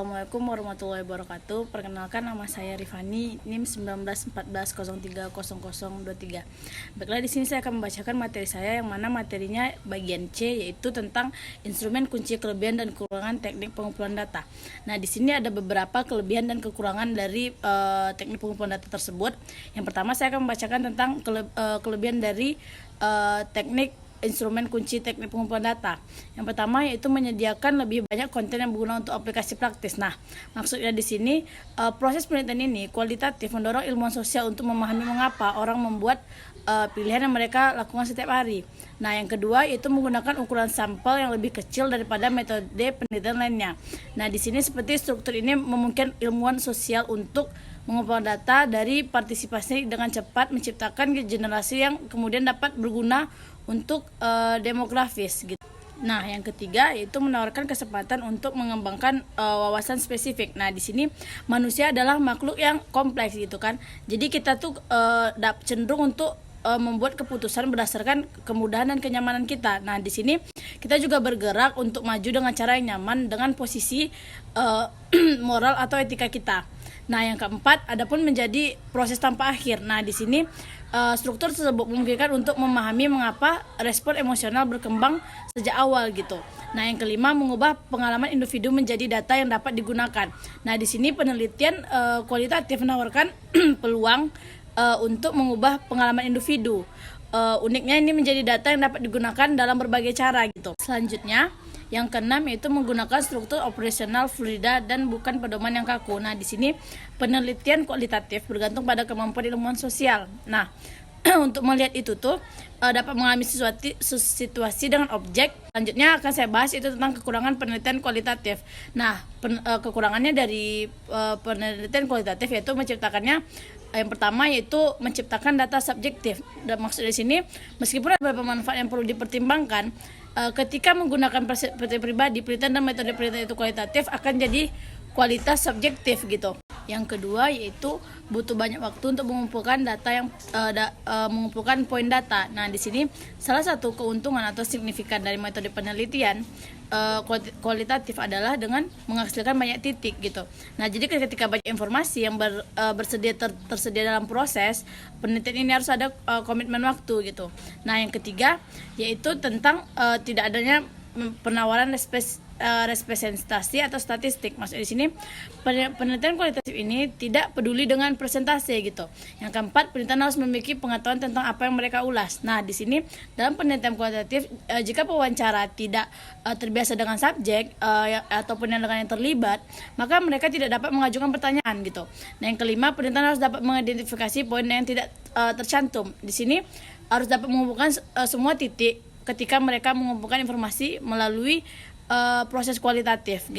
Assalamualaikum warahmatullahi wabarakatuh. Perkenalkan, nama saya Rifani, NIM 1914030023. Baiklah, di sini saya akan membacakan materi saya, yang mana materinya bagian C, yaitu tentang instrumen, kunci, kelebihan dan kekurangan teknik pengumpulan data. Nah, di sini ada beberapa kelebihan dan kekurangan dari teknik pengumpulan data tersebut. Yang pertama, saya akan membacakan tentang kelebihan dari teknik instrumen kunci teknik pengumpulan data. Yang pertama yaitu menyediakan lebih banyak konten yang berguna untuk aplikasi praktis. Nah, maksudnya di sini proses penelitian ini kualitatif, mendorong ilmuwan sosial untuk memahami mengapa orang membuat pilihan yang mereka lakukan setiap hari. Nah, yang kedua yaitu menggunakan ukuran sampel yang lebih kecil daripada metode penelitian lainnya. Nah, di sini seperti struktur ini memungkinkan ilmuwan sosial untuk mengumpulkan data dari partisipasi dengan cepat, menciptakan generasi yang kemudian dapat berguna untuk demografis gitu. Nah, yang ketiga yaitu menawarkan kesempatan untuk mengembangkan wawasan spesifik. Nah, di sini manusia adalah makhluk yang kompleks gitu kan. Jadi kita tuh cenderung untuk membuat keputusan berdasarkan kemudahan dan kenyamanan kita. Nah, di sini kita juga bergerak untuk maju dengan cara yang nyaman dengan posisi moral atau etika kita. Nah, yang keempat, adapun menjadi proses tanpa akhir. Nah, di sini struktur tersebut memungkinkan untuk memahami mengapa respon emosional berkembang sejak awal gitu. Nah, yang kelima, mengubah pengalaman individu menjadi data yang dapat digunakan. Nah, di sini penelitian kualitatif menawarkan peluang untuk mengubah pengalaman individu. Uniknya ini menjadi data yang dapat digunakan dalam berbagai cara gitu. Selanjutnya, yang keenam yaitu menggunakan struktur operasional fluida dan bukan pedoman yang kaku. Nah, di sini penelitian kualitatif bergantung pada kemampuan ilmuwan sosial. Nah, untuk melihat itu tuh dapat mengalami situasi dengan objek. Selanjutnya akan saya bahas itu tentang kekurangan penelitian kualitatif. Nah, kekurangannya dari penelitian kualitatif yaitu menciptakannya. Yang pertama yaitu menciptakan data subjektif. Dan maksud di sini, meskipun ada beberapa manfaat yang perlu dipertimbangkan, ketika menggunakan perspektif pribadi, penelitian dan metode penelitian itu kualitatif akan jadi kualitas subjektif gitu. Yang kedua yaitu butuh banyak waktu untuk mengumpulkan data yang mengumpulkan poin data. Nah, di sini salah satu keuntungan atau signifikan dari metode penelitian kualitatif adalah dengan menghasilkan banyak titik gitu. Nah, jadi ketika banyak informasi yang tersedia dalam proses penelitian ini harus ada komitmen waktu gitu. Nah, yang ketiga yaitu tentang tidak adanya penawaran representasi atau statistik. Maksud di sini penelitian kualitatif ini tidak peduli dengan persentase gitu. Yang keempat, penelitian harus memiliki pengetahuan tentang apa yang mereka ulas. Nah, di sini dalam penelitian kualitatif jika pewawancara tidak terbiasa dengan subjek ataupun yang dengan yang terlibat, maka mereka tidak dapat mengajukan pertanyaan gitu. Nah, yang kelima, penelitian harus dapat mengidentifikasi poin yang tidak tercantum. Di sini harus dapat menghubungkan semua titik ketika mereka mengumpulkan informasi melalui proses kualitatif.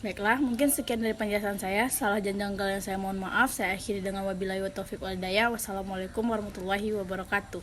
Baiklah, mungkin sekian dari penjelasan saya. Salah dan janggal yang saya mohon maaf. Saya akhiri dengan wabillahi wa taufiq wal hidayah. Wassalamualaikum warahmatullahi wabarakatuh.